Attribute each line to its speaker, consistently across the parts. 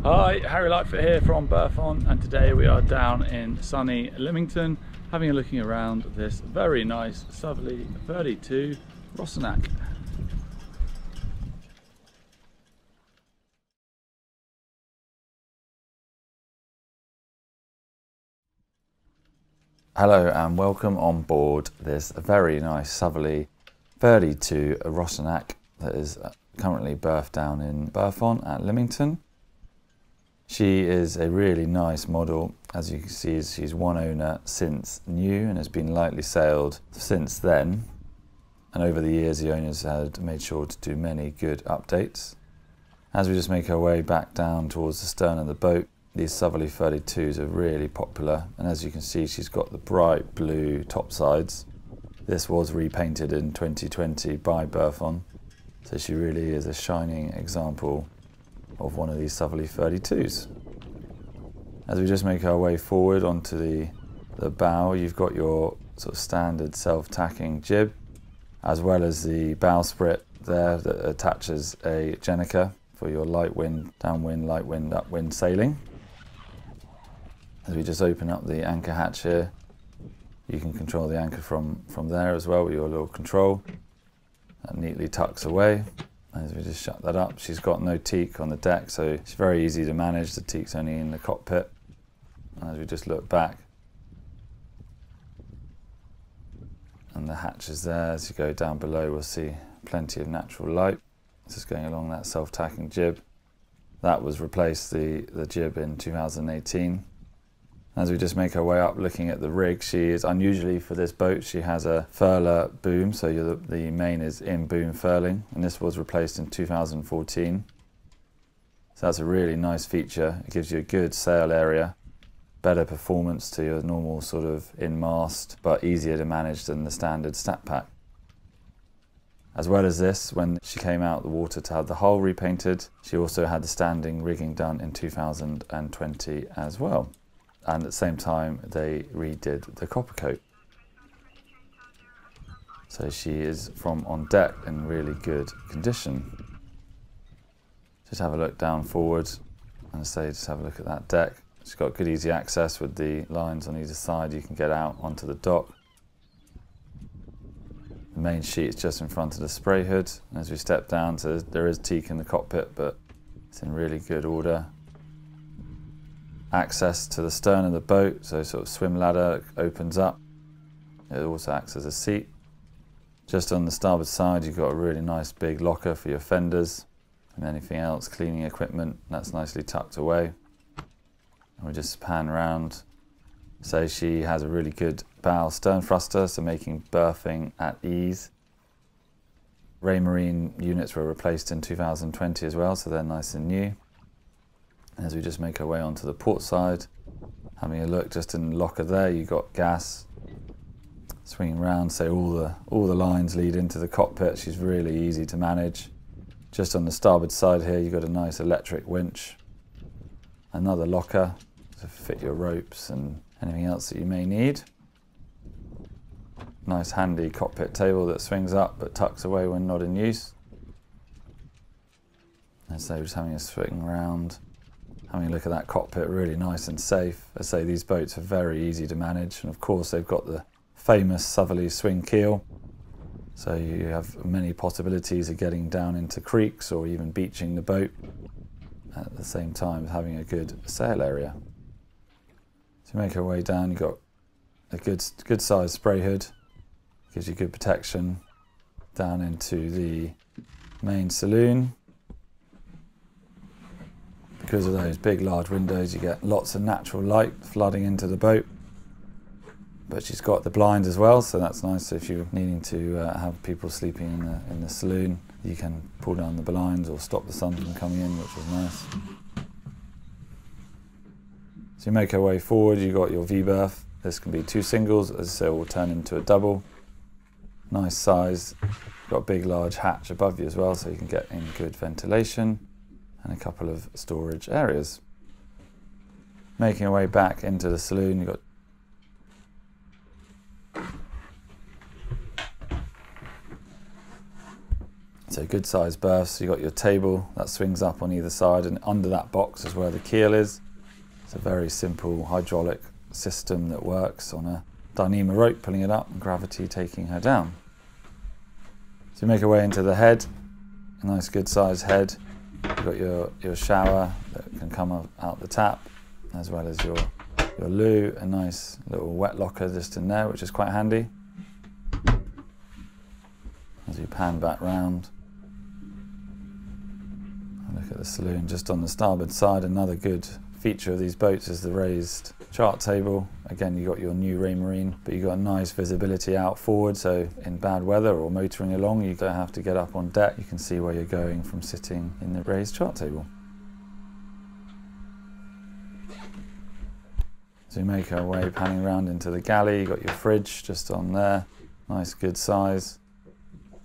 Speaker 1: Hi, Harry Lightfoot here from Berthon, and today we are down in sunny Lymington having a looking around this very nice Southerly 32 ROSHANAK. Hello and welcome on board this very nice Southerly 32 ROSHANAK that is currently berthed down in Berthon at Lymington. She is a really nice model. As you can see, she's one owner since new and has been lightly sailed since then. And over the years, the owners had made sure to do many good updates. As we just make our way back down towards the stern of the boat, these Southerly 32s are really popular. And as you can see, she's got the bright blue topsides. This was repainted in 2020 by Berthon. So she really is a shining example of one of these Southerly 32s. As we just make our way forward onto the bow, you've got your sort of standard self-tacking jib, as well as the bowsprit there that attaches a Jenica for your light wind, downwind, light wind, upwind sailing. As we just open up the anchor hatch here, you can control the anchor from there as well with your little control. That neatly tucks away. As we just shut that up, she's got no teak on the deck, so it's very easy to manage. The teak's only in the cockpit. As we just look back, and the hatch is there. As you go down below, we'll see plenty of natural light. Just going along that self-tacking jib. That was replaced, the jib, in 2018. As we just make our way up looking at the rig, she is unusually for this boat, she has a furler boom, so the main is in boom furling, and this was replaced in 2014. So that's a really nice feature. It gives you a good sail area, better performance to your normal sort of in-mast, but easier to manage than the standard stat pack. As well as this, when she came out the water to have the hull repainted, she also had the standing rigging done in 2020 as well. And at the same time, they redid the copper coat. So she is from on deck in really good condition. Just have a look down forward, and just have a look at that deck. She's got good easy access with the lines on either side. You can get out onto the dock. The main sheet is just in front of the spray hood. And as we step down, so there is teak in the cockpit, but it's in really good order. Access to the stern of the boat, so sort of swim ladder opens up. It also acts as a seat. Just on the starboard side, you've got a really nice big locker for your fenders and anything else, cleaning equipment. That's nicely tucked away. And we just pan around. So she has a really good bow stern thruster, so making berthing at ease. Raymarine units were replaced in 2020 as well, so they're nice and new. As we just make our way onto the port side, having a look just in the locker there, you've got gas swinging around, so all the lines lead into the cockpit. She's really easy to manage. Just on the starboard side here, you've got a nice electric winch, another locker to fit your ropes and anything else that you may need. Nice handy cockpit table that swings up but tucks away when not in use. And so just having a swing around. Having a look at that cockpit, really nice and safe. As I say, these boats are very easy to manage, and of course they've got the famous Southerly swing keel, so you have many possibilities of getting down into creeks or even beaching the boat at the same time as having a good sail area. So make our way down, you've got a good sized spray hood, gives you good protection down into the main saloon. Because of those big large windows, you get lots of natural light flooding into the boat. But she's got the blinds as well, so that's nice. So if you're needing to have people sleeping in the saloon, you can pull down the blinds or stop the sun from coming in, which is nice. So you make our way forward, you've got your V-berth. This can be two singles, as I say, will turn into a double. Nice size. You've got a big large hatch above you as well, so you can get in good ventilation. And a couple of storage areas. Making our way back into the saloon, you've got So good sized berths. So you got your table that swings up on either side, and under that box is where the keel is. It's a very simple hydraulic system that works on a Dyneema rope pulling it up and gravity taking her down. So you make your way into the head, a nice good sized head. You've got your shower that can come out the tap, as well as your loo, a nice little wet locker just in there, which is quite handy. As you pan back round, look at the saloon just on the starboard side. Another good feature of these boats is the raised chart table. Again, you got your new Raymarine, but you got a nice visibility out forward, so in bad weather or motoring along, you don't have to get up on deck. You can see where you're going from sitting in the raised chart table. So we make our way panning around into the galley. You got your fridge just on there, nice good size.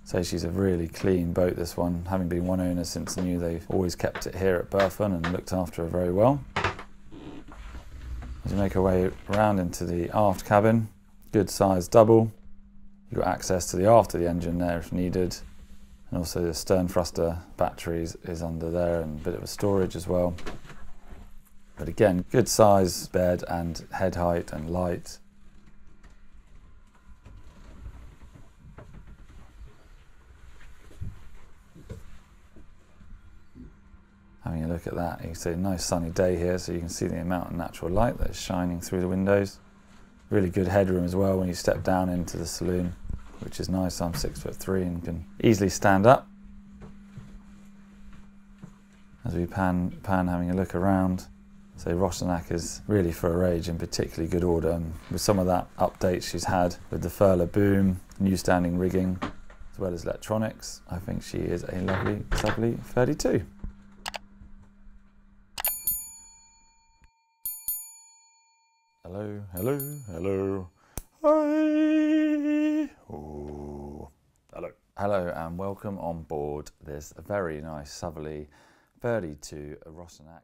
Speaker 1: So she's a really clean boat, this one, having been one owner since new. They've always kept it here at Berthon and looked after her very well. As you make our way around into the aft cabin, good size double. You've got access to the aft of the engine there if needed, and also the stern thruster batteries is under there and a bit of a storage as well. But again, good size bed and head height and light. Having a look at that, you can see a nice sunny day here, so you can see the amount of natural light that is shining through the windows. Really good headroom as well when you step down into the saloon, which is nice. I'm 6'3" and can easily stand up. As we pan having a look around, so ROSHANAK is really for her age in particularly good order, and with some of that update she's had with the furler boom, new standing rigging, as well as electronics, I think she is a lovely Southerly 32. Hello, hello, hello. Hi. Ooh. Hello. Hello and welcome on board this very nice Southerly 32 ROSHANAK.